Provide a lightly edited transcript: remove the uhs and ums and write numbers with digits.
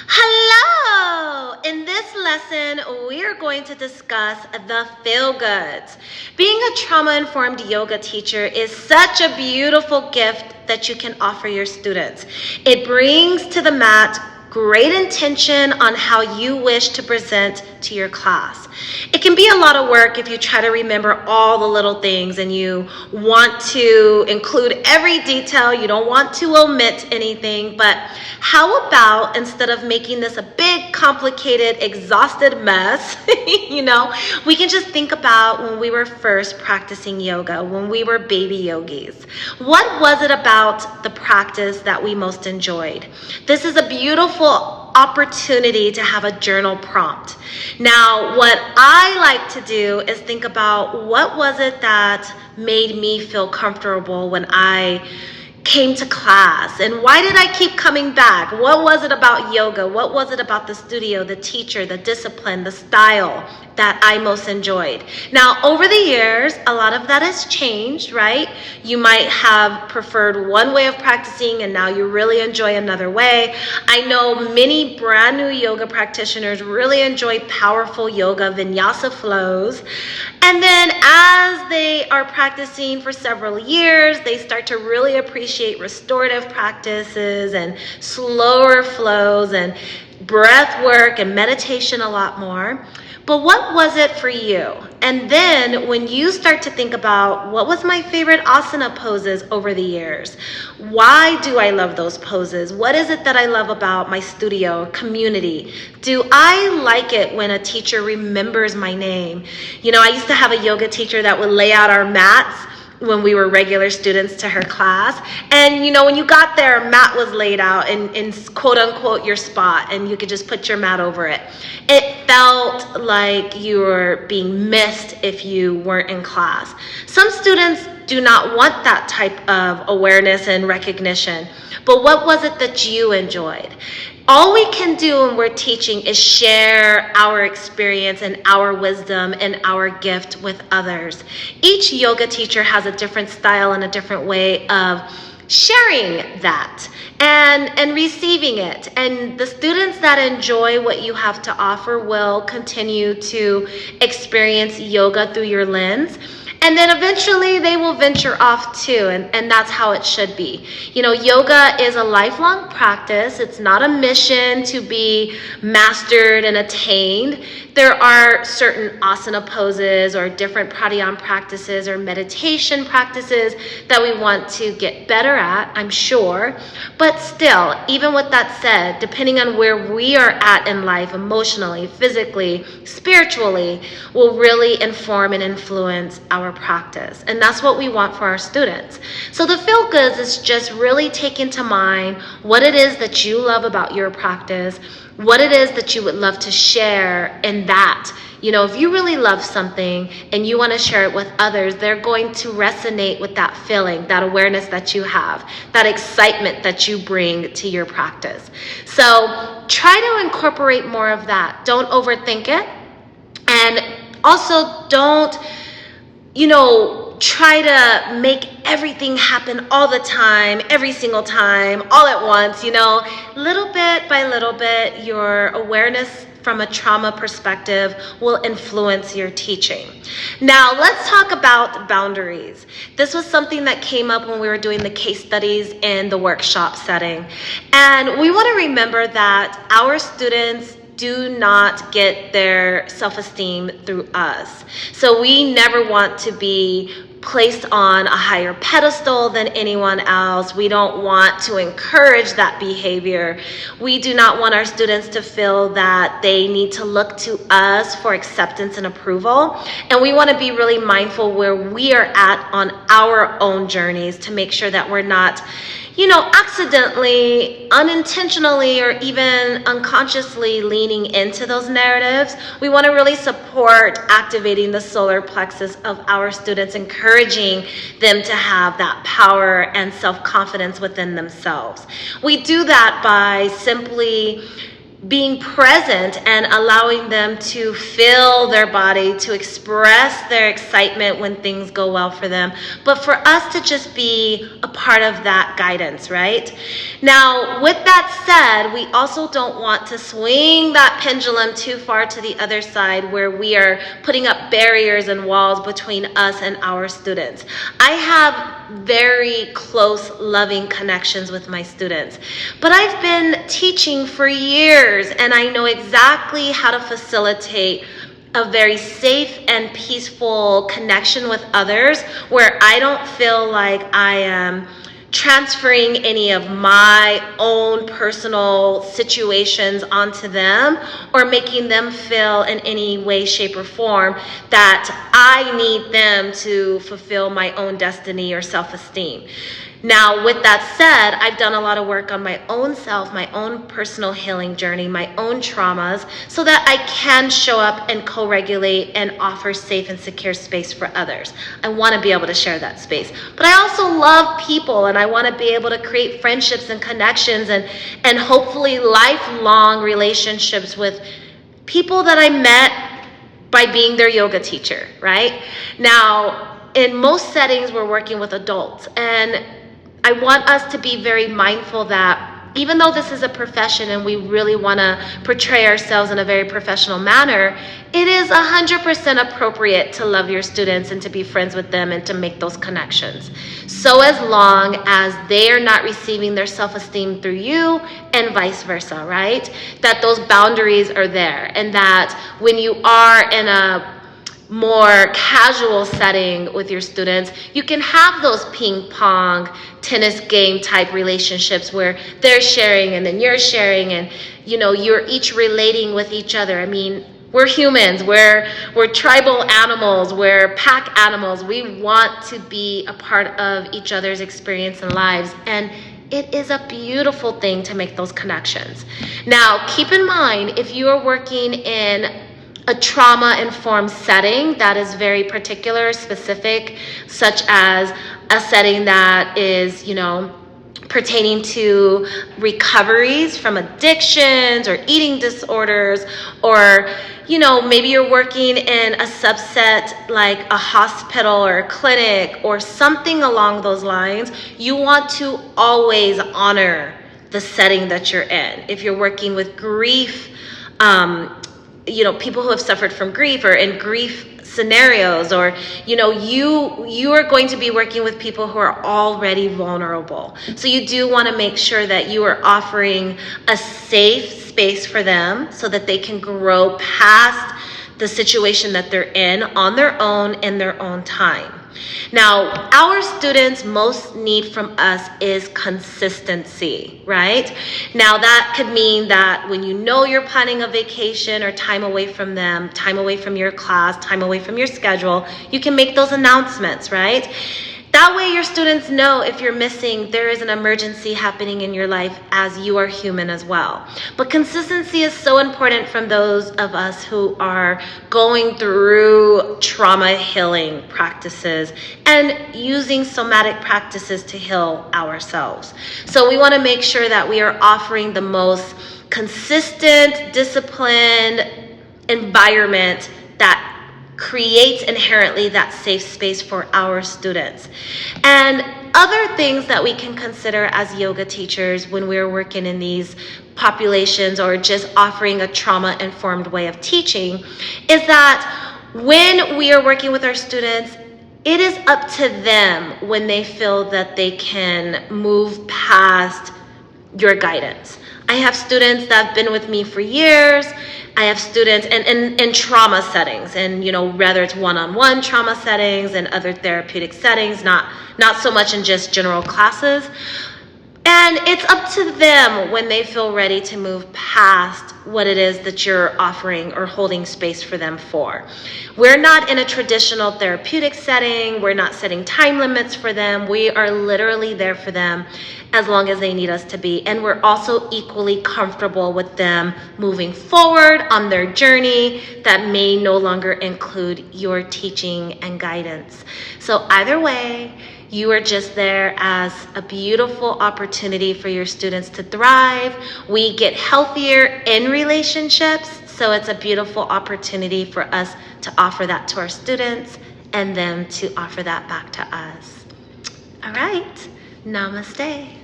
Hello! In this lesson, we are going to discuss the feel-goods. Being a trauma-informed yoga teacher is such a beautiful gift that you can offer your students. It brings to the mat great intention on how you wish to present to your class. It can be a lot of work if you try to remember all the little things and you want to include every detail, you don't want to omit anything, but how about instead of making this a big, complicated, exhausted mess, we can just think about when we were first practicing yoga, when we were baby yogis. What was it about the practice that we most enjoyed? This is a beautiful opportunity to have a journal prompt. Now, what I like to do is think about what was it that made me feel comfortable when I came to class, and why did I keep coming back? What was it about yoga? What was it about the studio, the teacher, the discipline, the style that I most enjoyed? Now, over the years, a lot of that has changed, right? You might have preferred one way of practicing and now you really enjoy another way. I know many brand new yoga practitioners really enjoy powerful yoga vinyasa flows. And then as they are practicing for several years, they start to really appreciate restorative practices and slower flows and breath work and meditation a lot more. But what was it for you? And then when you start to think about what was my favorite asana poses over the years? Why do I love those poses? What is it that I love about my studio community? Do I like it when a teacher remembers my name? I used to have a yoga teacher that would lay out our mats when we were regular students to her class. And when you got there, a mat was laid out in quote unquote your spot, and you could just put your mat over it. It felt like you were being missed if you weren't in class. Some students do not want that type of awareness and recognition. But what was it that you enjoyed? All we can do when we're teaching is share our experience and our wisdom and our gift with others. Each yoga teacher has a different style and a different way of sharing that and receiving it. And the students that enjoy what you have to offer will continue to experience yoga through your lens. And then eventually they will venture off too, and that's how it should be. Yoga is a lifelong practice. It's not a mission to be mastered and attained. There are certain asana poses or different pranayama practices or meditation practices that we want to get better at, I'm sure. But still, even with that said, depending on where we are at in life, emotionally, physically, spiritually, will really inform and influence our practice. And that's what we want for our students. So the feel goods is just really taking to mind what it is that you love about your practice, what it is that you would love to share in that. If you really love something and you want to share it with others, they're going to resonate with that feeling, that awareness that you have, that excitement that you bring to your practice. So try to incorporate more of that. Don't overthink it. And also don't, try to make everything happen all the time, every single time, all at once. Little bit by little bit, your awareness from a trauma perspective will influence your teaching. Now, let's talk about boundaries. This was something that came up when we were doing the case studies in the workshop setting. And we want to remember that our students do not get their self-esteem through us. So we never want to be placed on a higher pedestal than anyone else. We don't want to encourage that behavior. We do not want our students to feel that they need to look to us for acceptance and approval. And we want to be really mindful where we are at on our own journeys to make sure that we're not accidentally, unintentionally, or even unconsciously leaning into those narratives. We want to really support activating the solar plexus of our students, encouraging them to have that power and self-confidence within themselves. We do that by simply being present and allowing them to feel their body, to express their excitement when things go well for them, but for us to just be a part of that guidance, right? Now, with that said, we also don't want to swing that pendulum too far to the other side where we are putting up barriers and walls between us and our students. I have very close, loving connections with my students, but I've been teaching for years and I know exactly how to facilitate a very safe and peaceful connection with others where I don't feel like I am transferring any of my own personal situations onto them or making them feel in any way, shape, or form that I need them to fulfill my own destiny or self-esteem. Now, with that said, I've done a lot of work on my own self, my own personal healing journey, my own traumas, so that I can show up and co-regulate and offer safe and secure space for others. I want to be able to share that space. But I also love people, and I want to be able to create friendships and connections and hopefully lifelong relationships with people that I met by being their yoga teacher, right? Now, in most settings, we're working with adults, and I want us to be very mindful that even though this is a profession and we really want to portray ourselves in a very professional manner, it is 100% appropriate to love your students and to be friends with them and to make those connections. So as long as they are not receiving their self-esteem through you and vice versa, right? That those boundaries are there, and that when you are in a more casual setting with your students, you can have those ping pong tennis game type relationships where they're sharing and then you're sharing and you're each relating with each other. I mean, we're humans, we're tribal animals, we're pack animals. We want to be a part of each other's experience and lives, and it is a beautiful thing to make those connections. Now, keep in mind, if you are working in a trauma-informed setting that is very particular, specific, such as a setting that is, pertaining to recoveries from addictions or eating disorders, or, maybe you're working in a subset like a hospital or a clinic or something along those lines, you want to always honor the setting that you're in. If you're working with grief, people who have suffered from grief or in grief scenarios, or you are going to be working with people who are already vulnerable. So you do want to make sure that you are offering a safe space for them so that they can grow past the situation that they're in on their own in their own time. Now, our students most need from us is consistency, right? Now, that could mean that when you're planning a vacation or time away from them, time away from your class, time away from your schedule, you can make those announcements, right? That way your students know if you're missing, there is an emergency happening in your life, as you are human as well. But consistency is so important from those of us who are going through trauma healing practices and using somatic practices to heal ourselves. So we want to make sure that we are offering the most consistent, disciplined environment that creates inherently that safe space for our students. And other things that we can consider as yoga teachers when we're working in these populations or just offering a trauma-informed way of teaching is that when we are working with our students, it is up to them when they feel that they can move past your guidance. I have students that have been with me for years. I have students in trauma settings, and whether it's one-on-one trauma settings and other therapeutic settings, not so much in just general classes. And it's up to them when they feel ready to move past what it is that you're offering or holding space for them for. We're not in a traditional therapeutic setting. We're not setting time limits for them. We are literally there for them as long as they need us to be. And we're also equally comfortable with them moving forward on their journey that may no longer include your teaching and guidance. So either way, You are just there as a beautiful opportunity for your students to thrive. We get healthier in relationships, so it's a beautiful opportunity for us to offer that to our students and them to offer that back to us. All right, namaste.